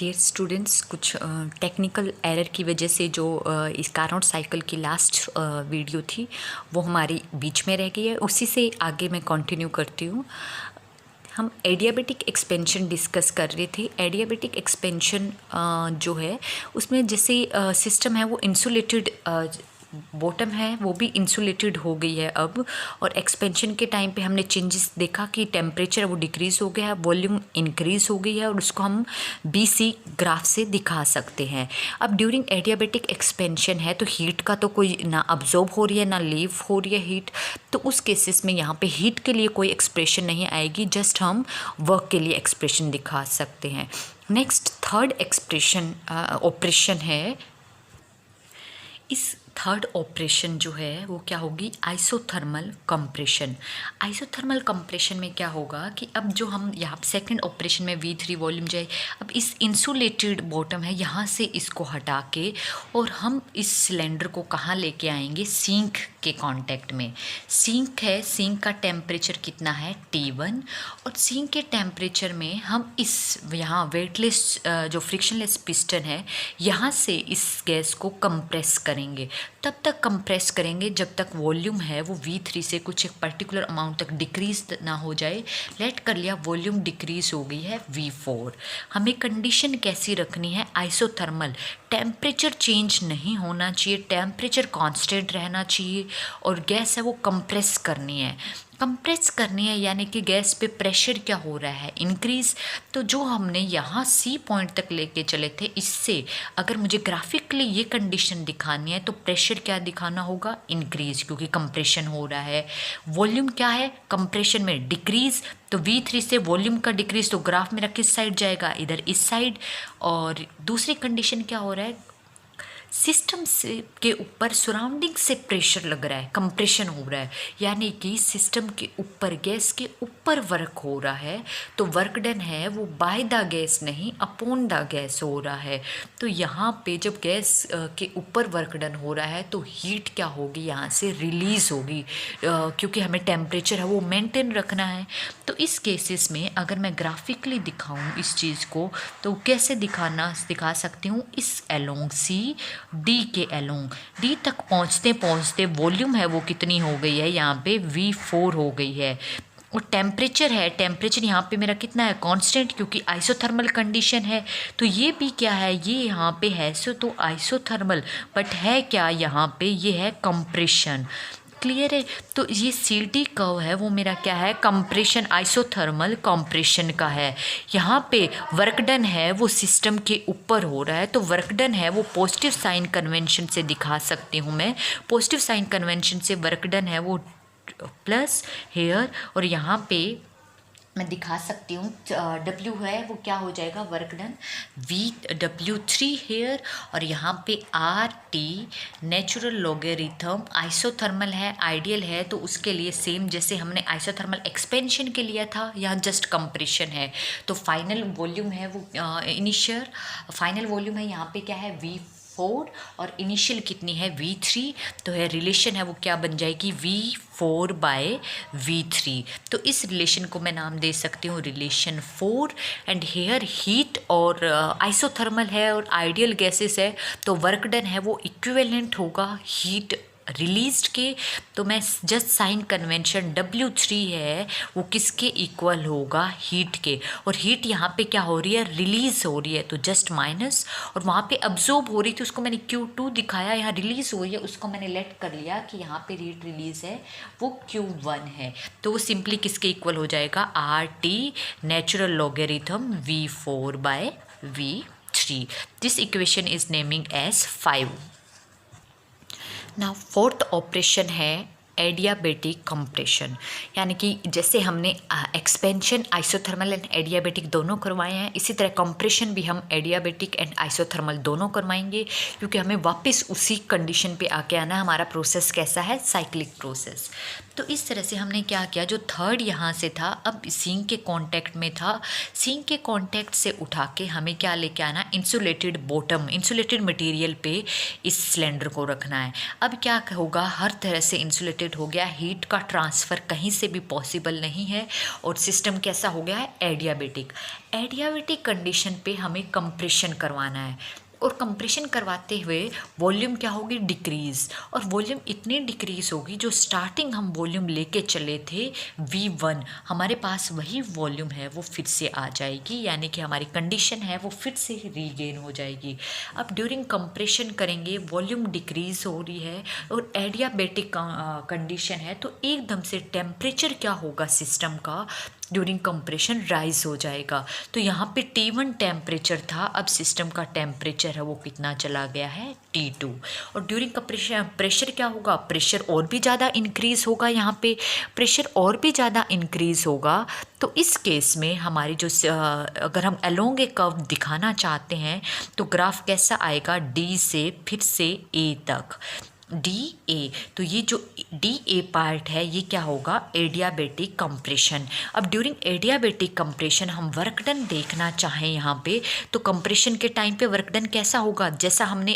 Dear students, कुछ technical error की वजह से जो इस कारनोट साइकिल की लास्ट वीडियो थी वो हमारी बीच में रह गई है। उसी से आगे मैं कंटिन्यू करती हूँ। हम एडियाबेटिक एक्सपेंशन डिस्कस कर रहे थे। एडियाबेटिक एक्सपेंशन जो है उसमें जैसे सिस्टम है वो इंसुलेटेड बॉटम है वो भी इंसुलेटेड हो गई है अब, और एक्सपेंशन के टाइम पे हमने चेंजेस देखा कि टेम्परेचर वो डिक्रीज़ हो गया है, वॉल्यूम इंक्रीज़ हो गई है, और उसको हम BC ग्राफ से दिखा सकते हैं। अब ड्यूरिंग एडियाबेटिक एक्सपेंशन है तो हीट का तो कोई ना अब्जॉर्ब हो रही है ना लीव हो रही है हीट, तो उस केसेस में यहाँ पे हीट के लिए कोई एक्सप्रेशन नहीं आएगी, जस्ट हम वर्क के लिए एक्सप्रेशन दिखा सकते हैं। नेक्स्ट थर्ड एक्सप्रेशन ऑपरेशन है। इस थर्ड ऑपरेशन जो है वो क्या होगी, आइसोथर्मल कंप्रेशन। आइसोथर्मल कंप्रेशन में क्या होगा कि अब जो हम यहाँ सेकंड ऑपरेशन में V3 वॉल्यूम जाए, अब इस इंसुलेटेड बॉटम है यहाँ से इसको हटा के और हम इस सिलेंडर को कहाँ लेके आएंगे, सिंक के कांटेक्ट में। सिंक है, सिंक का टेम्परेचर कितना है T1, और सिंक के टेम्परेचर में हम इस यहाँ वेटलेस जो फ्रिक्शनलेस पिस्टन है यहाँ से इस गैस को कंप्रेस करेंगे। तब तक कंप्रेस करेंगे जब तक वॉल्यूम है वो V3 से कुछ एक पर्टिकुलर अमाउंट तक डिक्रीज ना हो जाए। लेट कर लिया वॉल्यूम डिक्रीज हो गई है V4। हमें कंडीशन कैसी रखनी है, आइसोथर्मल, टेम्परेचर चेंज नहीं होना चाहिए, टेम्परेचर कांस्टेंट रहना चाहिए, और गैस है वो कंप्रेस करनी है। कंप्रेस करनी है यानी कि गैस पे प्रेशर क्या हो रहा है, इंक्रीज। तो जो हमने यहाँ C पॉइंट तक लेके चले थे, इससे अगर मुझे ग्राफिकली ये कंडीशन दिखानी है तो प्रेशर क्या दिखाना होगा, इंक्रीज, क्योंकि कंप्रेशन हो रहा है। वॉल्यूम क्या है, कंप्रेशन में डिक्रीज, तो V3 से वॉल्यूम का डिक्रीज तो ग्राफ मेरा किस साइड जाएगा, इधर इस साइड। और दूसरी कंडीशन क्या हो रहा है, सिस्टम से के ऊपर सराउंडिंग से प्रेशर लग रहा है, कंप्रेशन हो रहा है, यानी कि सिस्टम के ऊपर गैस के ऊपर वर्क हो रहा है। तो वर्क डन है वो बाय द गैस नहीं, अपॉन द गैस हो रहा है। तो यहाँ पे जब गैस के ऊपर वर्क डन हो रहा है तो हीट क्या होगी, यहाँ से रिलीज होगी, क्योंकि हमें टेम्परेचर है वो मेंटेन रखना है। तो इस केसेस में अगर मैं ग्राफिकली दिखाऊँ इस चीज़ को तो कैसे दिखा सकती हूँ, इस एलोंग सी D के एलोंग D तक पहुँचते पहुँचते वॉल्यूम है वो कितनी हो गई है, यहाँ पे V4 हो गई है। और टेम्परेचर है, टेम्परेचर यहाँ पे मेरा कितना है, कांस्टेंट, क्योंकि आइसोथर्मल कंडीशन है। तो ये भी क्या है, ये यहाँ पे है सो तो आइसोथर्मल, बट है क्या यहाँ पे, ये है कंप्रेशन। क्लियर है। तो ये CD कर्व है वो मेरा क्या है, कंप्रेशन, आइसोथर्मल कंप्रेशन का है। यहाँ पे वर्क डन है वो सिस्टम के ऊपर हो रहा है, तो वर्क डन है वो पॉजिटिव साइन कन्वेंशन से दिखा सकती हूँ मैं। पॉजिटिव साइन कन्वेंशन से वर्क डन है वो प्लस हेयर, और यहाँ पे मैं दिखा सकती हूँ W है वो क्या हो जाएगा, वर्क डन W3 हेयर, और यहाँ पे RT नेचुरल लॉगरिथम। आइसोथर्मल है, आइडियल है, तो उसके लिए सेम जैसे हमने आइसोथर्मल एक्सपेंशन के लिया था, यहाँ जस्ट कंप्रेशन है। तो फाइनल वॉल्यूम है वो इनिशियल फाइनल वॉल्यूम है यहाँ पे क्या है, V4, और इनिशियल कितनी है, V3। तो है रिलेशन है वो क्या बन जाएगी, V4/V3। तो इस रिलेशन को मैं नाम दे सकती हूँ रिलेशन 4। एंड हेयर हीट और आइसोथर्मल है और आइडियल गैसेस है, तो वर्क डन है वो इक्विवेलेंट होगा हीट रिलीज्ड के। तो मैं जस्ट साइन कन्वेंशन W3 है वो किसके इक्वल होगा, हीट के, और हीट यहाँ पे क्या हो रही है, रिलीज हो रही है, तो जस्ट माइनस, और वहाँ पे अब्जॉर्ब हो रही थी उसको मैंने Q2 दिखाया, यहाँ रिलीज हो रही है उसको मैंने लेट कर लिया कि यहाँ पे हीट रिलीज है वो Q1 है। तो वो सिंपली किसके इक्वल हो जाएगा, RT natural logarithm V4/V3। This equation is naming as 5। ना फोर्थ ऑपरेशन है एडियाबेटिक कंप्रेशन, यानी कि जैसे हमने एक्सपेंशन आइसोथर्मल एंड एडियाबेटिक दोनों करवाए हैं, इसी तरह कंप्रेशन भी हम एडियाबेटिक एंड आइसोथर्मल दोनों करवाएंगे, क्योंकि हमें वापस उसी कंडीशन पे आके आना। हमारा प्रोसेस कैसा है, साइक्लिक प्रोसेस। तो इस तरह से हमने क्या किया, जो थर्ड यहाँ से था अब सिंक के कांटेक्ट में था, सिंक के कांटेक्ट से उठा के हमें क्या लेके आना, इंसुलेटेड बॉटम, इंसुलेटेड मटेरियल पे इस सिलेंडर को रखना है। अब क्या होगा, हर तरह से इंसुलेटेड ओवरहीटेड हो गया, हीट का ट्रांसफ़र कहीं से भी पॉसिबल नहीं है और सिस्टम कैसा हो गया है, एडियाबेटिक। एडियाबेटिक कंडीशन पे हमें कंप्रेशन करवाना है और कंप्रेशन करवाते हुए वॉल्यूम क्या होगी, डिक्रीज़। और वॉल्यूम इतनी डिक्रीज़ होगी, जो स्टार्टिंग हम वॉल्यूम लेके चले थे V1, हमारे पास वही वॉल्यूम है वो फिर से आ जाएगी, यानी कि हमारी कंडीशन है वो फिर से रीगेन हो जाएगी। अब ड्यूरिंग कंप्रेशन करेंगे, वॉल्यूम डिक्रीज़ हो रही है और एडियाबेटिक कंडीशन है, तो एकदम से टेम्परेचर क्या होगा सिस्टम का ड्यूरिंग कंप्रेशन राइज हो जाएगा। तो यहाँ पे T1 टेम्परेचर था, अब सिस्टम का टेम्परेचर है वो कितना चला गया है, T2। और ड्यूरिंग कंप्रेशन प्रेशर क्या होगा, प्रेशर और भी ज़्यादा इंक्रीज़ होगा, यहाँ पे प्रेशर और भी ज़्यादा इंक्रीज़ होगा। तो इस केस में हमारी जो अगर हम अलोंग ए कर्व दिखाना चाहते हैं तो ग्राफ कैसा आएगा, D से फिर से A तक, DA। तो ये जो DA पार्ट है ये क्या होगा, एडियाबेटिक कंप्रेशन। अब ड्यूरिंग एडियाबेटिक कंप्रेशन हम वर्क डन देखना चाहें यहाँ पे, तो कंप्रेशन के टाइम पे वर्क डन कैसा होगा, जैसा हमने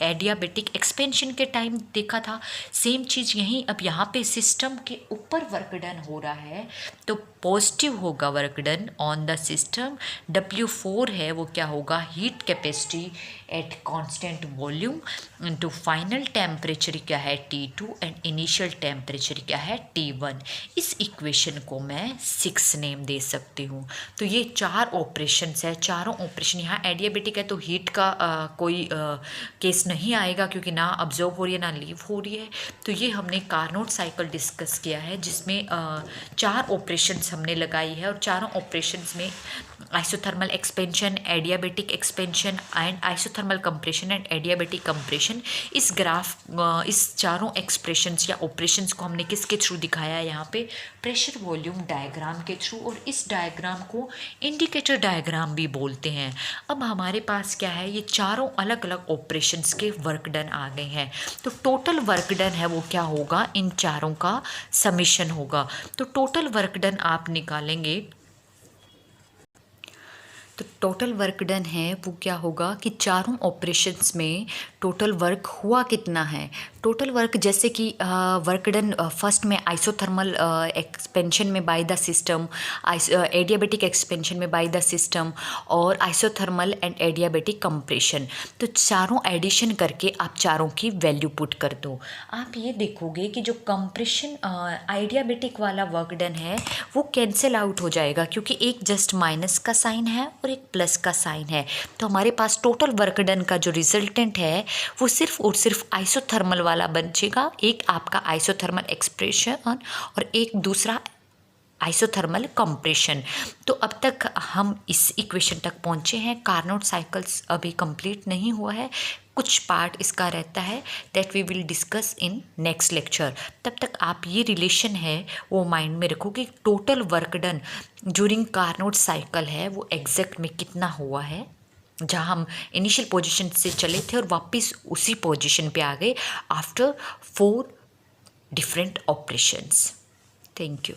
एडियाबेटिक एक्सपेंशन के टाइम देखा था, सेम चीज़ यहीं अब यहाँ पे सिस्टम के ऊपर वर्क डन हो रहा है, तो पॉजिटिव होगा work done on the system. W4 है वो क्या होगा, heat capacity at constant volume into final temperature क्या है T2 एंड इनिशियल टेम्परेचर क्या है T1। इस इक्वेशन को मैं 6 नेम दे सकती हूँ। तो ये 4 ऑपरेशंस है, चारों ऑपरेशन यहाँ एडियाबेटिक है तो हीट का कोई केस नहीं आएगा क्योंकि ना ऑब्जर्व हो रही है ना लीव हो रही है। तो ये हमने कार्नोट साइकिल डिस्कस किया है जिसमें 4 ऑपरेशंस हमने लगाई है और चारों ऑपरेशंस में isothermal expansion, adiabatic expansion and isothermal compression and adiabatic compression. इस इस चारों एक्सप्रेशंस या ऑपरेशंस को हमने किसके थ्रू दिखाया है, यहाँ पे प्रेशर वॉल्यूम डायग्राम के थ्रू, और इस डायग्राम को इंडिकेटर डायग्राम भी बोलते हैं। अब हमारे पास क्या है, ये चारों अलग अलग ऑपरेशंस के वर्क डन आ गए हैं, तो टोटल वर्क डन है वो क्या होगा, इन चारों का समेशन होगा। तो टोटल वर्क डन आप निकालेंगे तो टोटल वर्क डन है वो क्या होगा कि चारों ऑपरेशंस में टोटल वर्क हुआ कितना है। टोटल वर्क जैसे कि वर्क डन फर्स्ट में आइसोथर्मल एक्सपेंशन में by the system, adiabatic expansion में बाय द सिस्टम और आइसोथर्मल एंड एडियाबेटिक कंप्रेशन। तो चारों एडिशन करके आप चारों की वैल्यू पुट कर दो। आप ये देखोगे कि जो कंप्रेशन आइडियाबेटिक वाला वर्क डन है वो कैंसिल आउट हो जाएगा क्योंकि एक जस्ट माइनस का साइन है और एक प्लस का साइन है। तो हमारे पास टोटल वर्क डन का जो रिजल्टेंट है वो सिर्फ और सिर्फ आइसोथर्मल वाला बचेगा, एक आपका आइसोथर्मल एक्सप्रेशन और एक दूसरा आइसोथर्मल कंप्रेशन। तो अब तक हम इस इक्वेशन तक पहुंचे हैं। कार्नोट साइकिल्स अभी कंप्लीट नहीं हुआ है, कुछ पार्ट इसका रहता है, that we will discuss in next lecture. तब तक आप ये रिलेशन है वो माइंड में रखोगे, total work done during Carnot cycle है वो एग्जैक्ट में कितना हुआ है, जहाँ हम इनिशियल पोजीशन से चले थे और वापस उसी पोजीशन पे आ गए after 4 different operations. Thank you.